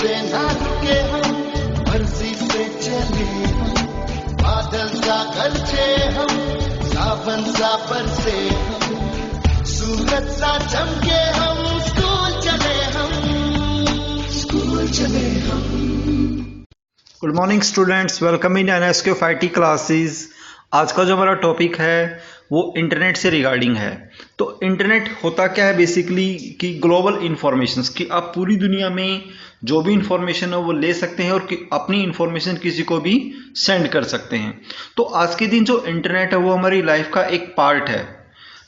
से ना रुके हम, मर्जी से चले हम, बादल सा गरजे हम, सावन सा बरसे हम, सूरज सा चमके हम, स्कूल चले हम, स्कूल चले हम। Good morning students, welcome in NSQ IT classes. आज का जो हमारा टॉपिक है वो इंटरनेट से रिगार्डिंग है। तो इंटरनेट होता क्या है बेसिकली कि ग्लोबल इंफॉर्मेशंस कि आप पूरी दुनिया में जो भी इंफॉर्मेशन है वो ले सकते हैं और अपनी इंफॉर्मेशन किसी को भी सेंड कर सकते हैं। तो आज के दिन जो इंटरनेट है वो हमारी लाइफ का एक पार्ट है।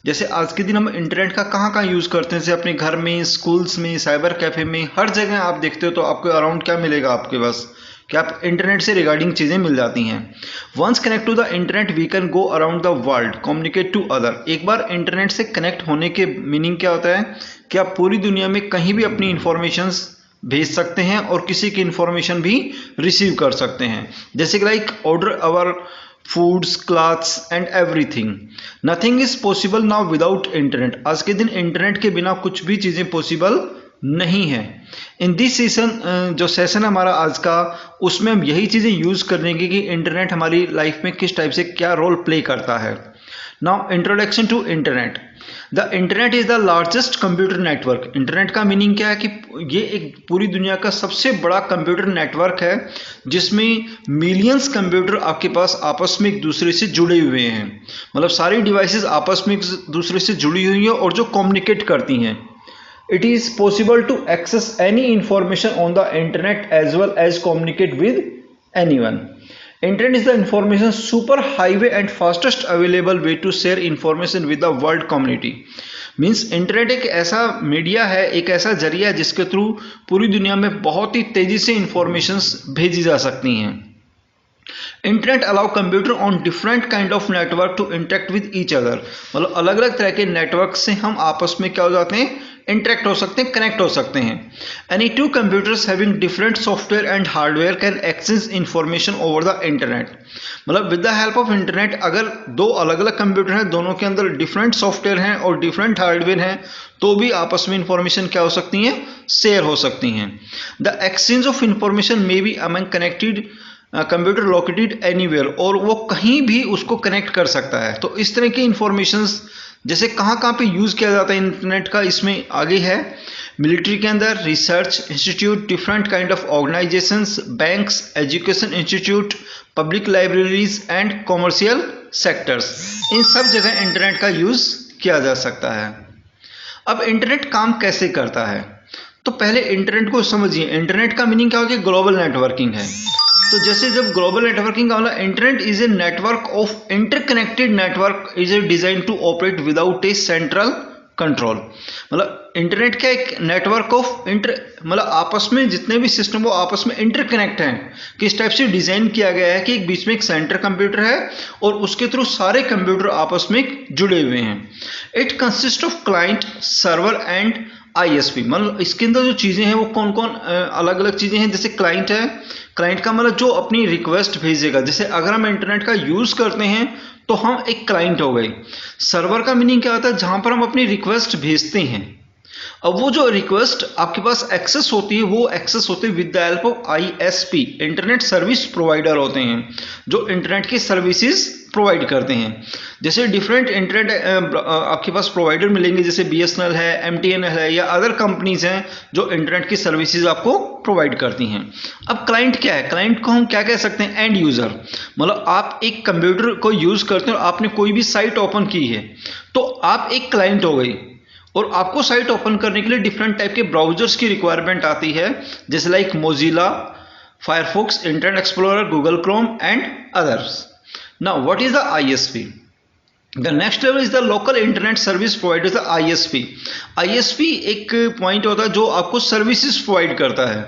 जैसे आज के दिन हम इंटरनेट का कहाँ कहाँ यूज़ करते हैं, जैसे अपने घर में, स्कूल्स में, साइबर कैफे में, हर जगह आप देखते हो तो आपको अराउंड क्या मिलेगा, आपके पास कि आप इंटरनेट से रिगार्डिंग चीज़ें मिल जाती हैं। Once connect to the internet we can go around the world, communicate to other. एक बार इंटरनेट से कनेक्ट होने के मीनिंग क्या होता है कि आप पूरी दुनिया में कहीं भी अपनी इंफॉर्मेशंस भेज सकते हैं और किसी की इंफॉर्मेशन भी रिसीव कर सकते हैं। जैसे कि like order our foods, clothes and everything. Nothing is possible now without internet. आज के दिन इंटरनेट के बिना कुछ भी चीज़ें पॉसिबल नहीं है। इन दिस सेशन, जो सेशन हमारा आज का, उसमें हम यही चीज़ें यूज़ करेंगे कि इंटरनेट हमारी लाइफ में किस टाइप से क्या रोल प्ले करता है। Now introduction to internet. The internet is the largest computer network. Internet का मीनिंग क्या है कि ये एक पूरी दुनिया का सबसे बड़ा कंप्यूटर नेटवर्क है जिसमें मिलियंस कंप्यूटर आपके पास आपस में एक दूसरे से जुड़े हुए हैं। मतलब सारी डिवाइसेस आपस में एक दूसरे से जुड़ी हुई हैं और जो कम्युनिकेट करती हैं। It is possible to access any information on the internet as well as communicate with anyone. Internet is the information super highway and fastest available way to share information with the world community. Means internet एक ऐसा media है, एक ऐसा जरिया है जिसके through पूरी दुनिया में बहुत ही तेजी से इंफॉर्मेशंस भेजी जा सकती हैं। Internet allow computer on different kind of network to interact with each other. मतलब अलग अलग तरह के नेटवर्क से हम आपस में क्या हो जाते हैं, इंटरेक्ट हो सकते हैं, कनेक्ट हो सकते हैं। Any two computers having different software and hardware can exchange information over the internet. मतलब with the help of internet अगर दो अलग अलग कंप्यूटर हैं, दोनों के अंदर डिफरेंट सॉफ्टवेयर हैं और डिफरेंट हार्डवेयर हैं, तो भी आपस में इंफॉर्मेशन क्या हो सकती हैं, शेयर हो सकती हैं। The exchange of information may be among connected computer located anywhere, और वो कहीं भी उसको कनेक्ट कर सकता है। तो इस तरह की इंफॉर्मेशंस जैसे कहाँ कहाँ पे यूज़ किया जाता है इंटरनेट का, इसमें आगे है मिलिट्री के अंदर, research institute, different kind of organisations, banks, education institute, public libraries and commercial sectors. इन सब जगह इंटरनेट का यूज़ किया जा सकता है। अब इंटरनेट काम कैसे करता है, तो पहले इंटरनेट को समझिए। इंटरनेट का मीनिंग क्या होगा, ग्लोबल नेटवर्किंग है। तो जैसे जब ग्लोबल नेटवर्किंग का मतलब internet is a network of interconnected network is a design to operate without a central control. मतलब इंटरनेट क्या, एक नेटवर्क ऑफ मतलब आपस में जितने भी सिस्टम वो आपस में इंटरकनेक्ट हैं। किस टाइप से डिजाइन किया गया है कि एक बीच में एक सेंटर कंप्यूटर है और उसके थ्रू सारे कंप्यूटर आपस में जुड़े हुए हैं। It consist of client, server and ISP। मतलब इसके अंदर जो चीज़ें हैं वो कौन कौन अलग अलग चीज़ें हैं। जैसे क्लाइंट है, क्लाइंट का मतलब जो अपनी रिक्वेस्ट भेजेगा। जैसे अगर हम इंटरनेट का यूज़ करते हैं तो हम एक क्लाइंट हो गए। सर्वर का मीनिंग क्या होता है, जहाँ पर हम अपनी रिक्वेस्ट भेजते हैं। अब वो जो रिक्वेस्ट आपके पास एक्सेस होती है वो एक्सेस होती है with the help of ISP, internet service provider होते हैं जो इंटरनेट की सर्विसेज प्रोवाइड करते हैं। जैसे डिफरेंट इंटरनेट आपके पास प्रोवाइडर मिलेंगे, जैसे BSNL है, MTNL है या अदर कंपनीज हैं जो इंटरनेट की सर्विसेज आपको प्रोवाइड करती हैं। अब क्लाइंट क्या है, क्लाइंट को हम क्या कह सकते हैं, एंड यूज़र। मतलब आप एक कंप्यूटर को यूज़ करते हैं और आपने कोई भी साइट ओपन की है तो आप एक क्लाइंट हो गई, और आपको साइट ओपन करने के लिए डिफरेंट टाइप के ब्राउजर्स की रिक्वायरमेंट आती है, जैसे like Mozilla, Firefox, internet explorer, Google Chrome and others. Now what is the ISP? The next level is the local internet service provider, the ISP। ISP एक point होता है जो आपको सर्विसेज प्रोवाइड करता है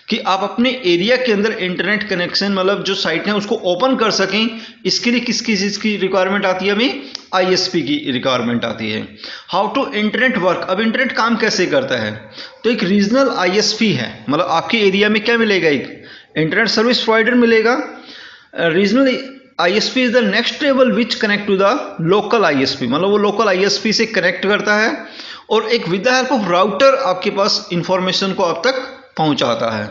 कि आप अपने एरिया के अंदर इंटरनेट कनेक्शन, मतलब जो साइट है उसको ओपन कर सकें। इसके लिए किसकी चीज़ की रिक्वायरमेंट आती है, हमें ISP की रिक्वायरमेंट आती है। How to internet work. अब इंटरनेट काम कैसे करता है, तो एक रीजनल ISP है, मतलब आपके एरिया में क्या मिलेगा, एक इंटरनेट सर्विस प्रोवाइडर मिलेगा। Regional ISP is the next level which connect to the local ISP, मतलब वो लोकल ISP से कनेक्ट करता है और एक with the help of router आपके पास इंफॉर्मेशन को आप तक पहुंचाता है।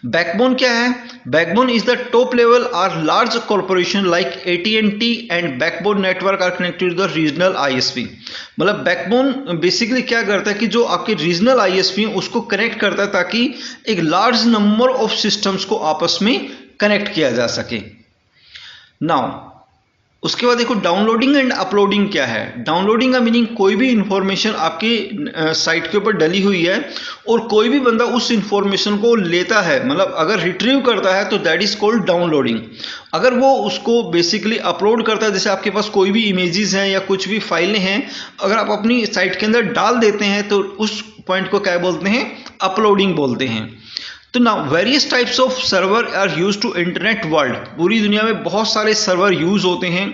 बैकबोन क्या है? Backbone is the top level और large corporation like AT&T and backbone network are connected to the regional ISP। मतलब बैकबोन बेसिकली क्या करता है कि जो आपके रीजनल ISP हैं उसको कनेक्ट करता है ताकि एक लार्ज नंबर ऑफ सिस्टम्स को आपस में कनेक्ट किया जा सके। नाउ उसके बाद देखो डाउनलोडिंग एंड अपलोडिंग क्या है। डाउनलोडिंग का मीनिंग कोई भी इंफॉर्मेशन आपकी साइट के ऊपर डली हुई है और कोई भी बंदा उस इंफॉर्मेशन को लेता है, मतलब अगर रिट्रीव करता है तो दैट इज कॉल्ड डाउनलोडिंग। अगर वो उसको बेसिकली अपलोड करता है, जैसे आपके पास कोई भी इमेजेस हैं या कुछ भी फाइलें हैं, अगर आप अपनी साइट के अंदर डाल देते हैं तो उस पॉइंट को क्या बोलते हैं? अपलोडिंग बोलते हैं। तो ना various types of server are use to internet world. पूरी दुनिया में बहुत सारे सर्वर यूज होते हैं।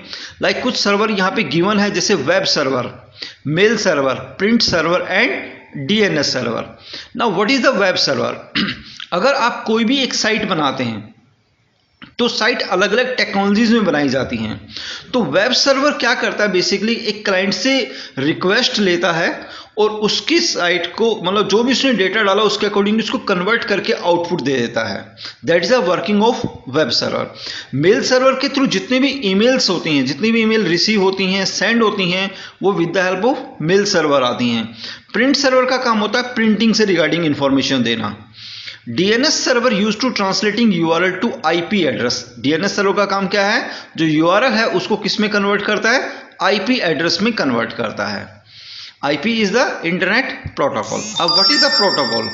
लाइक कुछ सर्वर यहाँ पे गिवन है, जैसे web server, mail server, print server and DNS server. Now what is the web server? अगर आप कोई भी एक साइट बनाते हैं तो साइट अलग अलग टेक्नोलॉजीज में बनाई जाती हैं। तो वेब सर्वर क्या करता है? बेसिकली एक क्लाइंट से रिक्वेस्ट लेता है और उसकी साइट को, मतलब जो भी उसने डेटा डाला उसके अकॉर्डिंग उसको कन्वर्ट करके आउटपुट दे देता है। That is the working of web server. Mail server के थ्रू जितने भी ईमेल्स होती हैं, जितनी भी ईमेल रिसीव होती हैं, सेंड होती हैं, वो with the help of male server आती हैं। प्रिंट सर्वर का काम होता है प्रिंटिंग से रिगार्डिंग इंफॉर्मेशन देना। DNS server use to translating URL to IP address. DNS server का काम क्या है? जो URL है उसको किस में कन्वर्ट करता है? IP एड्रेस में कन्वर्ट करता है। IP is the internet protocol. अब what is the protocol?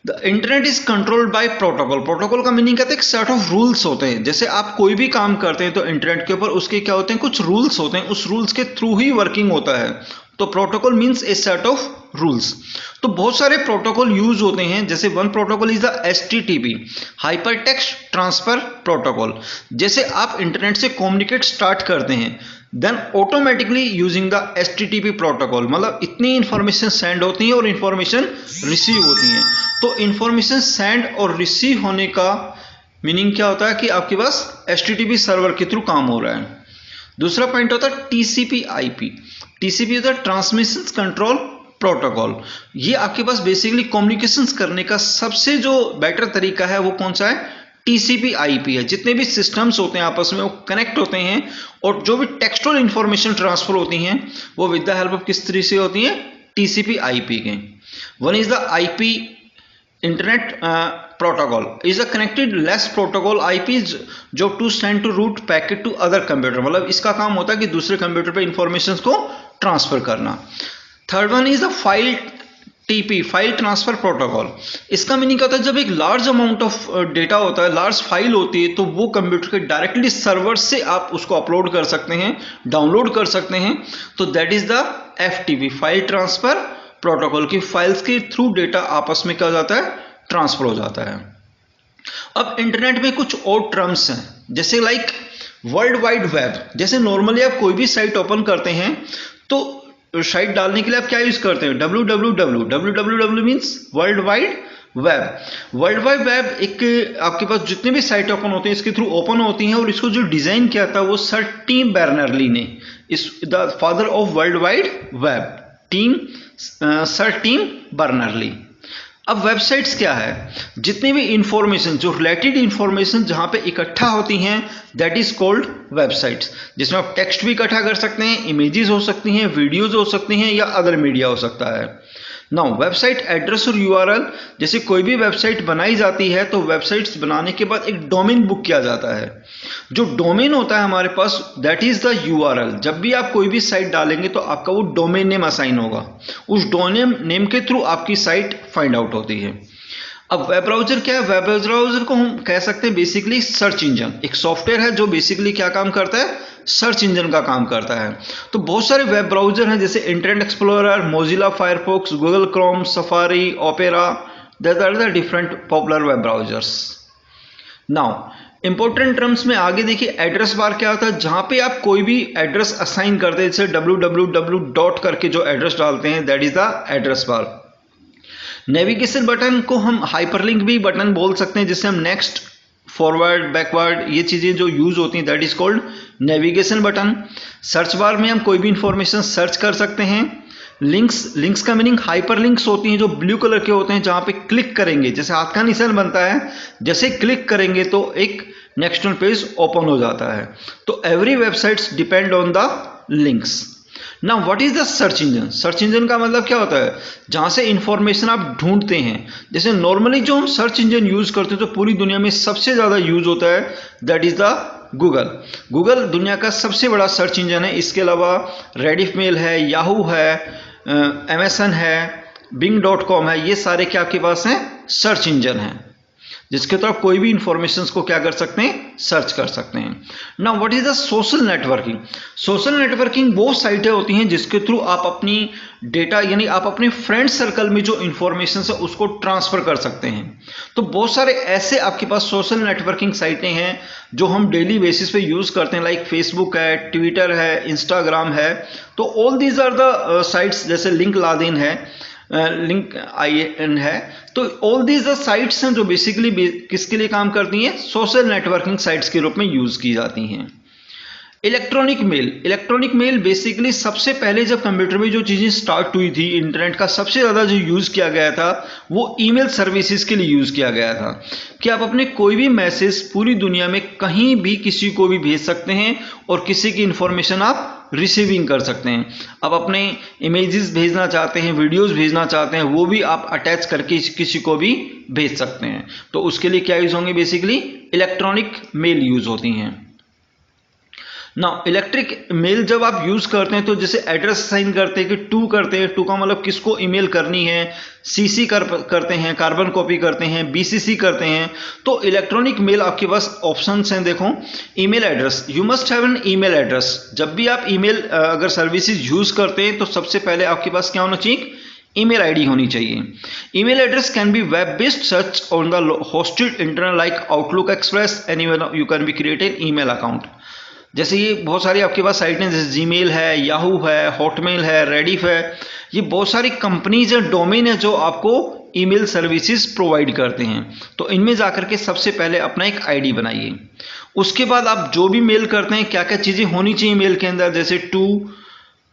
The internet is controlled by protocol. Protocol का मीनिंग कहते हैं एक सेट ऑफ रूल्स होते हैं। जैसे आप कोई भी काम करते हैं तो इंटरनेट के ऊपर उसके क्या होते हैं? कुछ रूल्स होते हैं, उस रूल्स के थ्रू ही वर्किंग होता है। तो protocol means a set of rules. तो बहुत सारे प्रोटोकॉल यूज होते हैं, जैसे one protocol is the HTTP, hyper text transfer protocol. जैसे आप इंटरनेट से कम्युनिकेट स्टार्ट करते हैं then automatically using the HTTP protocol, मतलब इतनी इंफॉर्मेशन सेंड होती है और इंफॉर्मेशन रिसीव होती है। तो इंफॉर्मेशन सेंड और रिसीव होने का मीनिंग क्या होता है कि आपके पास HTTP सर्वर के थ्रू काम हो रहा है। दूसरा पॉइंट होता है TCP/IP। TCP होता है ट्रांसमिशन कंट्रोल प्रोटोकॉल। ये आपके पास बेसिकली कम्युनिकेशन करने का सबसे जो बेटर तरीका है वो कौन सा है? TCP/IP है। जितने भी सिस्टम्स होते हैं आपस में वो कनेक्ट होते हैं और जो भी टेक्सटुअल इंफॉर्मेशन ट्रांसफर होती हैं वो विद द हेल्प ऑफ किस तरीके से होती हैं? TCP/IP के। One is the IP internet protocol is a connected less protocol. IP जो to send to route packet to other computer, मतलब इसका काम होता है कि दूसरे कंप्यूटर पे इंफॉर्मेशन को ट्रांसफर करना। Third one is the file TP, file transfer protocol. इसका मीनिंग क्या होता है? जब एक लार्ज अमाउंट ऑफ डेटा होता है, लार्ज फाइल होती है, तो वो कंप्यूटर के डायरेक्टली सर्वर से आप उसको अपलोड कर सकते हैं, डाउनलोड कर सकते हैं। तो that is the FTP, file transfer protocol की फाइल्स के थ्रू डेटा आपस में क्या हो जाता है? ट्रांसफर हो जाता है। अब इंटरनेट में कुछ और टर्म्स हैं, जैसे लाइक वर्ल्ड वाइड वेब। जैसे नॉर्मली आप कोई भी साइट ओपन करते हैं तो साइट डालने के लिए आप क्या यूज करते हैं? www means world wide web. World wide web एक आपके पास जितने भी साइट ओपन होते हैं इसके थ्रू ओपन होती हैं, और इसको जो डिजाइन किया था वो सर टिम बर्नर्स-ली ने, is the father of world wide web, sir Tim Berners-Lee. अब वेबसाइट्स क्या है? जितनी भी इंफॉर्मेशन, जो रिलेटेड इंफॉर्मेशन जहां पे इकट्ठा होती हैं, दैट इज कॉल्ड वेबसाइट्स। जिसमें आप टेक्स्ट भी इकट्ठा कर सकते हैं, इमेजेस हो सकती हैं, वीडियोज हो सकती हैं या अदर मीडिया हो सकता है। नाउ वेबसाइट एड्रेस और URL, जैसे कोई भी वेबसाइट बनाई जाती है तो वेबसाइट्स बनाने के बाद एक डोमेन बुक किया जाता है। जो डोमेन होता है हमारे पास दैट इज द URL। जब भी आप कोई भी साइट डालेंगे तो आपका वो डोमेन नेम असाइन होगा, उस डोमेन नेम के थ्रू आपकी साइट फाइंड आउट होती है। अब वेब ब्राउजर क्या है? वेब ब्राउजर को हम कह सकते हैं बेसिकली सर्च इंजन। एक सॉफ्टवेयर है जो बेसिकली क्या काम करता है? सर्च इंजन का काम करता है। तो बहुत सारे वेब ब्राउजर हैं, जैसे Internet Explorer, Mozilla Firefox, Google Chrome, Safari, Opera, that are the different popular web browsers. Now important terms में आगे देखिए, एड्रेस बार क्या होता है? जहां पे आप कोई भी एड्रेस असाइन करते हैं, जैसे www. करके जो एड्रेस डालते हैं that is the address bar. Navigation button को हम हाइपरलिंक भी बटन बोल सकते हैं, जिससे हम नेक्स्ट, फॉरवर्ड, बैकवर्ड ये चीजें जो यूज होती हैं that is called navigation button. Search bar में हम कोई भी इंफॉर्मेशन सर्च कर सकते हैं। लिंक्स का मीनिंग हाइपर लिंक्स होती हैं जो ब्लू कलर के होते हैं, जहां पे क्लिक करेंगे जैसे हाथ का निशान बनता है, जैसे क्लिक करेंगे तो एक नेक्स्ट पेज ओपन हो जाता है। तो every websites depend on the links. Now what is the search engine? Search engine का मतलब क्या होता है? जहां से इंफॉर्मेशन आप ढूंढते हैं। जैसे नॉर्मली जो हम सर्च इंजन यूज करते हैं तो पूरी दुनिया में सबसे ज्यादा यूज होता है, that is the Google. Google दुनिया का सबसे बड़ा सर्च इंजन है। इसके अलावा रेडिफ मेल है, याहू है, एमएसएन है, बिंग.com है, ये सारे क्या आपके पास हैं? सर्च इंजन हैं, जिसके थ्रू आप कोई भी इंफॉर्मेशन को क्या कर सकते हैं? सर्च कर सकते हैं। Now what is the social networking? Social networking वो साइटें होती हैं जिसके थ्रू आप अपनी डेटा यानी आप अपने फ्रेंड सर्कल में जो इंफॉर्मेशन है उसको ट्रांसफर कर सकते हैं। तो बहुत सारे ऐसे आपके पास सोशल नेटवर्किंग साइटें हैं जो हम डेली बेसिस पे यूज करते हैं, लाइक फेसबुक है, ट्विटर है, इंस्टाग्राम है। तो all these are the sites, जैसे लिंक्डइन है, लिंक्डइन है। तो ऑल दीज द साइट्स हैं जो बेसिकली किसके लिए काम करती हैं? सोशल नेटवर्किंग साइट्स के रूप में यूज की जाती हैं। इलेक्ट्रॉनिक मेल बेसिकली सबसे पहले जब कंप्यूटर में जो चीजें स्टार्ट हुई थी, इंटरनेट का सबसे ज्यादा जो यूज किया गया था वो ईमेल सर्विसेज के लिए यूज किया गया था, कि आप अपने कोई भी मैसेज पूरी दुनिया में कहीं भी किसी को भी भेज सकते हैं और किसी की इंफॉर्मेशन आप रिसीविंग कर सकते हैं। आप अपने इमेजेस भेजना चाहते हैं, वीडियोस भेजना चाहते हैं, वो भी आप अटैच करके किसी को भी भेज सकते हैं। तो उसके लिए क्या यूज होंगे? बेसिकली इलेक्ट्रॉनिक मेल यूज होती हैं। नाउ इलेक्ट्रिक मेल जब आप यूज करते हैं तो जैसे एड्रेस साइन करते हैं कि टू करते हैं, टू का मतलब किसको ईमेल करनी है, सीसी करते हैं, कार्बन कॉपी करते हैं, बीसीसी करते हैं। तो इलेक्ट्रॉनिक मेल आपके पास ऑप्शंस हैं। देखो, email address, you must have an email address. जब भी आप ईमेल अगर सर्विसेज यूज करते हैं तो सबसे पहले आपके पास क्या होना चाहिए? ईमेल आईडी होनी चाहिए। Email address can be web based search on the hosted internet like outlook express, anywhere you can be create an email account. जैसे ये बहुत सारी आपके पास साइटें, जैसे जीमेल है, याहू है, हॉटमेल है, रेडिफ है, ये बहुत सारी कंपनीज हैं, डोमेन है जो आपको ईमेल सर्विसेज प्रोवाइड करते हैं। तो इनमें जाकर के सबसे पहले अपना एक आईडी बनाइए। उसके बाद आप जो भी मेल करते हैं, क्या क्या चीजें होनी चाहिए मेल के अंदर, जैसे टू,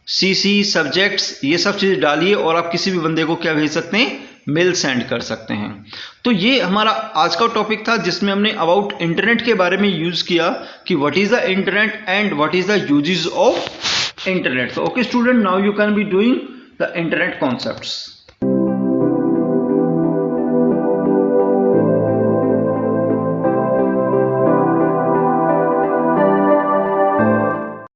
सीसी, सब्जेक्ट्स, ये सब चीजें डालिए और आप किसी भी बंदे को क्या भेज सकते हैं? मेल सेंड कर सकते हैं। तो ये हमारा आज का टॉपिक था जिसमें हमने अबाउट इंटरनेट के बारे में यूज किया कि what is the internet and what is the uses of internet. तो okay student, now you can be doing the internet concepts.